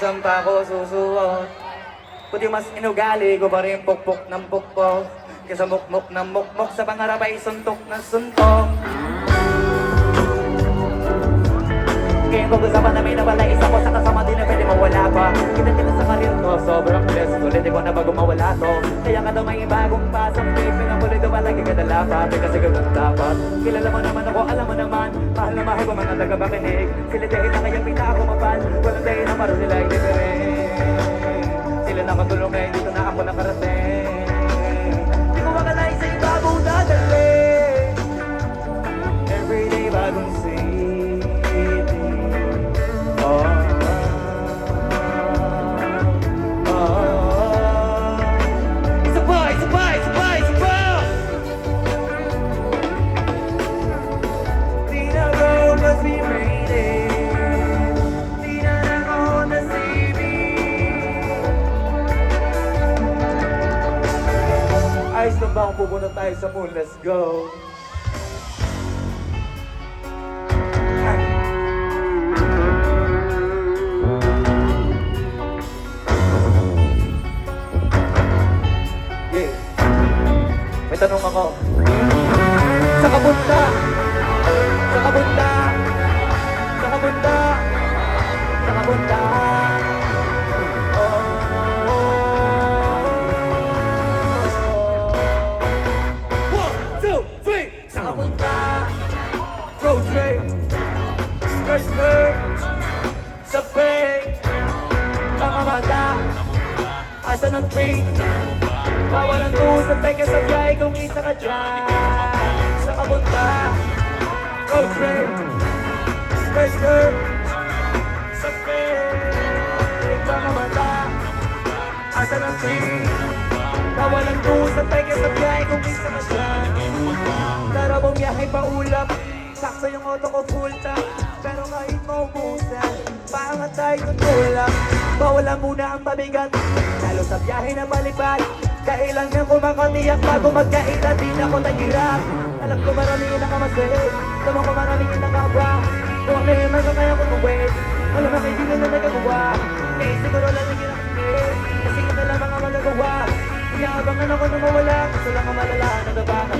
Saan pa ako susuot? Puti mas inugali ko pa rin pukpok ng pukpok kaysa mukmok ng mukmok sa pangarap ay suntok na suntok. Kaya pag-usapan namin na wala isa ko sa kasama din na pwede mawala pa. Kita sa karir ko, sobrang blessed. Ulit ko na bago mawala to. Kaya ka daw may bagong pasok. Pinangulit daw palagi ka dalapat. Kasi gano'n dapat. Kilala mo naman ako, alam mo naman. Mahal na mahal ko mga taga-bakinig. Sila dahil na kayang pita ako mapal. Walang dahil na maro nila itipirin. Sila nakatulong ngayon dito na ako nakarating. Di ko makalay sa ibabong dadali. Everyday bagong city. Ayos na ba kung pupunta tayo sa moon? Let's go! Yeah! May tanong ako. Sa kabunta! Sa kabunta! Sa kabunta! Sa kabunta! Road trip, skirt, sa fake, mga mata, asa ng train, bawal ang tusap, teka sa biyahe kung isa ka dyan, sa kabunta. Road trip, skirt, sa fake, mga mata, asa ng train, bawal ang tusap, teka sa biyahe kung isa ka dyan. Tara mong biyahe pa ulap, sakto yung auto ko full tank. Pero kahit maubusan, paangat tayo tutulak. Bawalan muna ang pabigat, lalo sa biyahe na palipad. Kailangan ko makatiyak bago magkaita, di na ko tagirap. Alam ko maraming nakamasid, tama ko maraming nakabwa. Kung ano yung mga kaya ko tuwid, wala mga kaibigan na nagagawa. Kaya siguro lang yung ginakit, kasi ito lang mga magagawa. Inaabangan ako na mawala, gusto lang ang malala, nagaba ka